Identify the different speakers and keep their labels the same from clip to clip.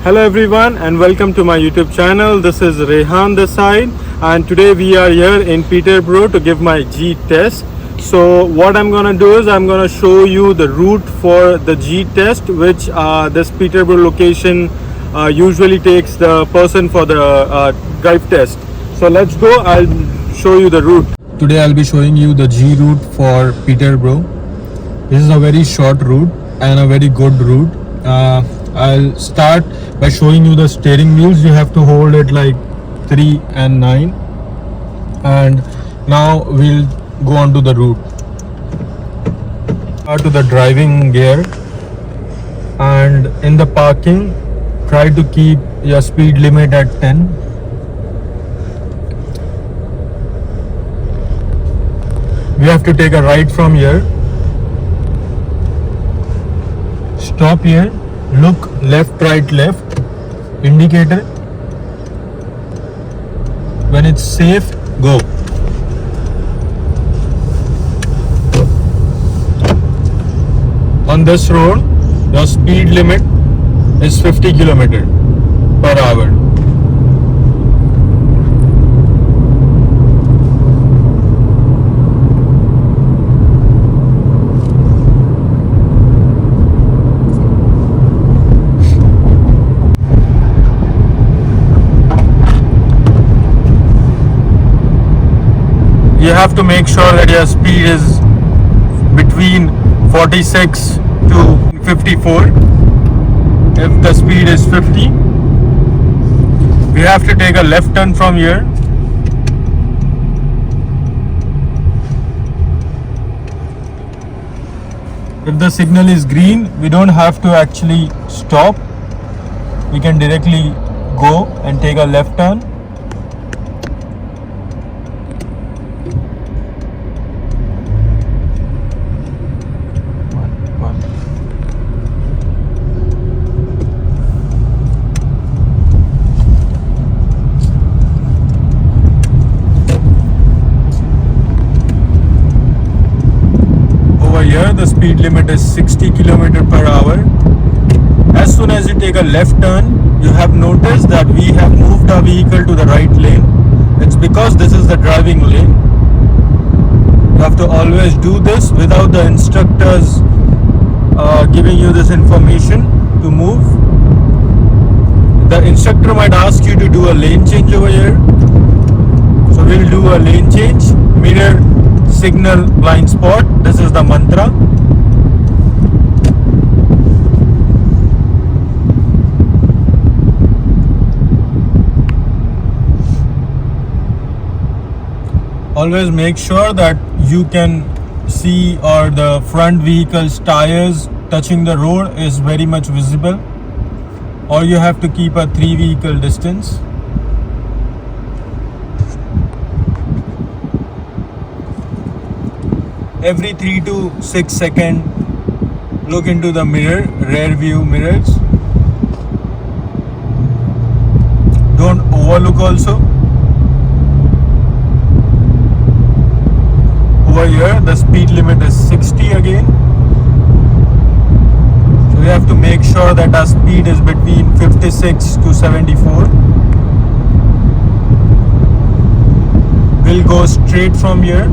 Speaker 1: Hello everyone and welcome to my YouTube channel. This is Rehan this side, and today we are here in Peterborough to give my G test. So what I'm gonna do is I'm gonna show you the route for the G test, which this Peterborough location usually takes the person for the drive test. So let's go, I'll show you the route. Today I'll be showing you the G route for Peterborough. This is a very short route and a very good route. I'll start by showing you the steering wheels. You have to hold it like 3 and 9, and now we'll go on to the route. Start to the driving gear, and in the parking try to keep your speed limit at 10. We have to take a right from here. Stop here, look left, right, left, indicator. When it's safe, go. On this road, your speed limit is 50 km/h. You have to make sure that your speed is between 46 to 54. If the speed is 50, we have to take a left turn from here. If the signal is green, we don't have to actually stop. We can directly go and take a left turn. Here the speed limit is 60 km/h. As soon as you take a left turn, you have noticed that we have moved our vehicle to the right lane. It's because this is the driving lane. You have to always do this without the instructors giving you this information to move. The instructor might ask you to do a lane change over here. So we'll do a lane change. Mirror, signal, blind spot. This is the mantra. Always make sure that you can see, or the front vehicle's tires touching the road is very much visible, or you have to keep a 3 vehicle distance. Every 3 to 6 seconds, look into the mirror, rear view mirrors. Don't overlook also. Over here, the speed limit is 60 again. So we have to make sure that our speed is between 56 to 74. We'll go straight from here.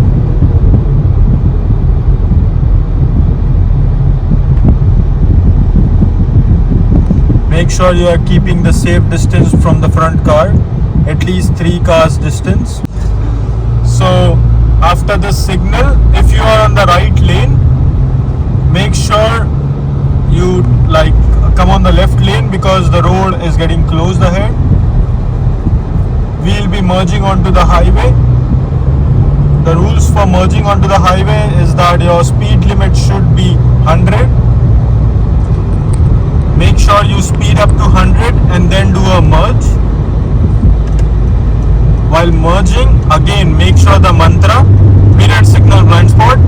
Speaker 1: Make sure you are keeping the safe distance from the front car, at least 3 cars distance. So after this signal, if you are on the right lane, make sure you come on the left lane, because the road is getting closed ahead. We'll be merging onto the highway. The rules for merging onto the highway is that your speed limit should be 100. Make sure you speed up to 100 and then do a merge. While merging, again make sure the mantra, mirror, signal, blind spot.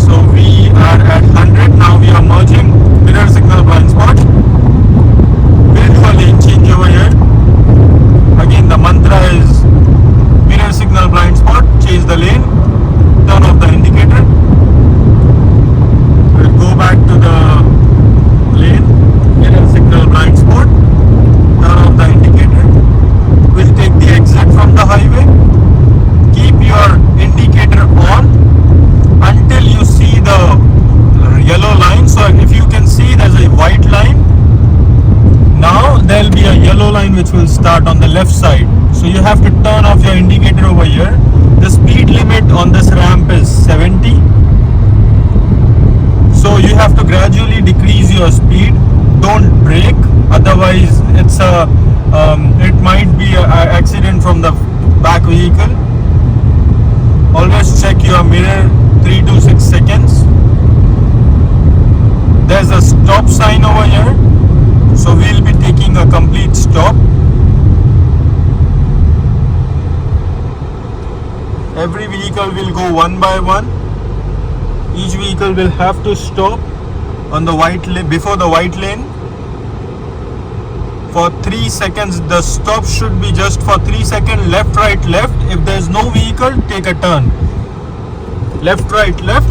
Speaker 1: So we are at 100, now we are merging, mirror, signal, blind spot. We'll do a lane change over here. Again the mantra is mirror, signal, blind spot, change the lane, turn off the indicator. start on the left side. So you have to turn off your indicator over here. The speed limit on this ramp is 70. So you have to gradually decrease your speed. Don't brake, otherwise it might be an accident from the back vehicle. Always check your mirror 3 to 6 seconds. There's a stop sign over here, so we'll be taking a complete stop. Every vehicle will go one by one. Each vehicle will have to stop on the white lane, before the white lane, for 3 seconds. The stop should be just for 3 seconds. Left, right, left. If there is no vehicle, take a turn. Left, right, left.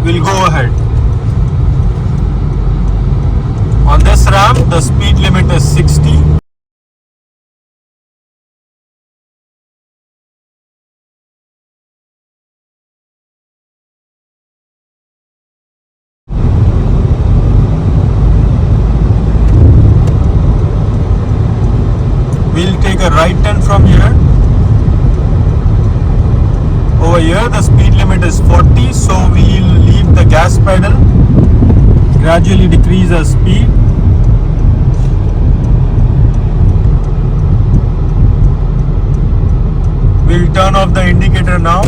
Speaker 1: We'll go ahead. On this ramp, the speed limit is 60. We'll take a right turn from here. Over here the speed limit is 40, so we'll leave the gas pedal, gradually decrease our speed. We'll turn off the indicator now.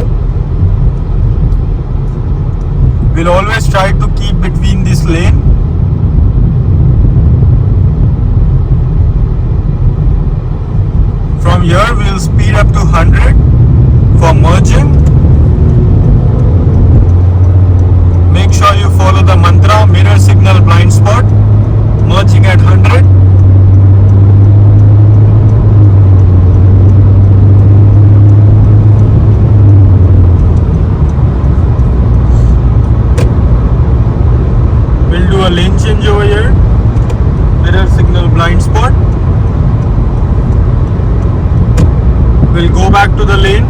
Speaker 1: We'll always try to keep between this lane. From here we'll speed up to 100 for merging. Make sure you follow the mantra, mirror signal blind spot, merging at 100. We'll do a lane change over here, mirror signal blind spot. We'll go back to the lane,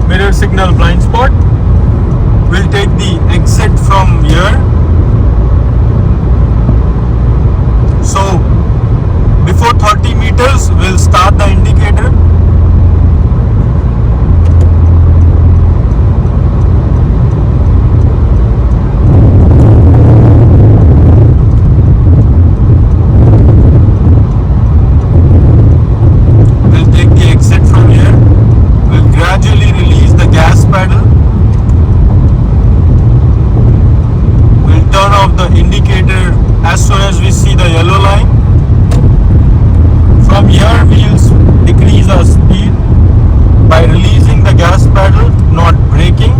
Speaker 1: mirror signal blind spot. We'll take the exit from here. So before 30 meters, we'll start the indicator. Indicator as soon as we see the yellow line. From here we'll decrease our speed by releasing the gas pedal, not braking.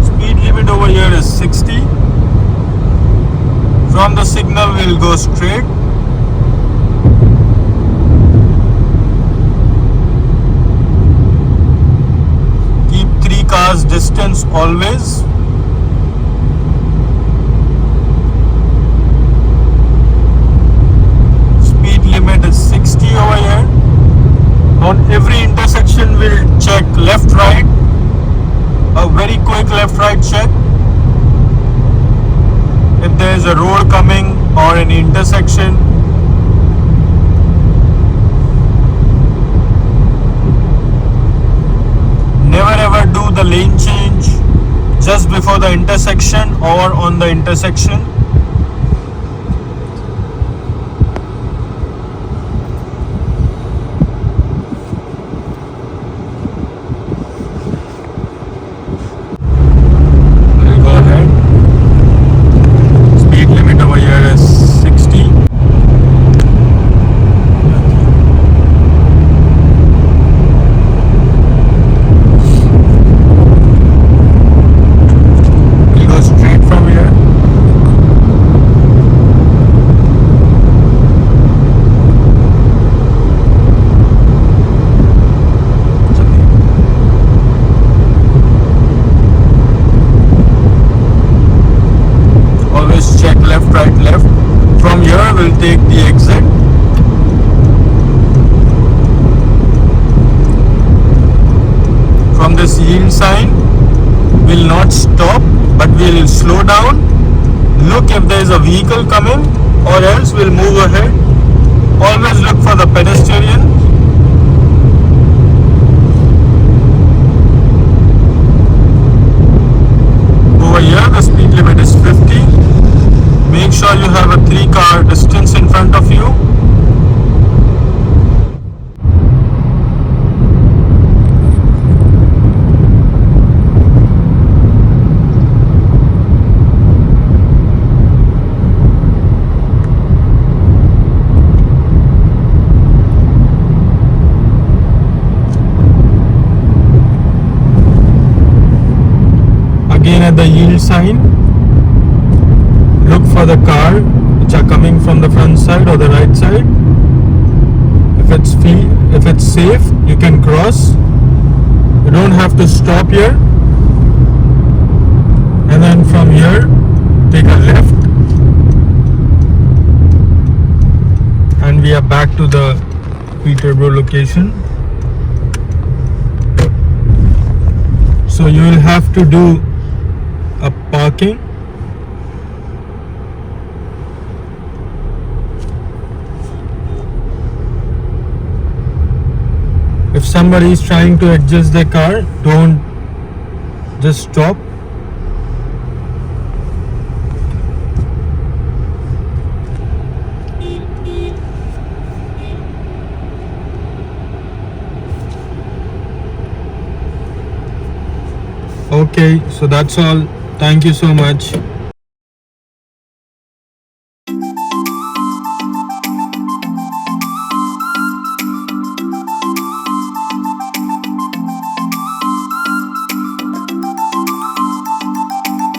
Speaker 1: Speed limit over here is 60. From the signal we'll go straight. Cars distance always. Speed limit is 60 over here. On every intersection we'll check left right, a very quick left right check. If there is a road coming or an intersection, never ever do the lane change just before the intersection or on the intersection. We'll go ahead. Speed limit over here is 60. Take the exit. From this yield sign will not stop, but we will slow down, look if there is a vehicle coming, or else we'll move ahead. Always look for the pedestrian. Over here the speed limit is 50. Make sure you have a 3-car distance in front of you. Again at the yield sign, look for the car which are coming from the front side or the right side. If it's safe, you can cross. You don't have to stop here. And then from here, take a left. And we are back to the Peterborough location. So you will have to do a parking. If somebody is trying to adjust their car, don't just stop. Okay, so that's all. Thank you so much.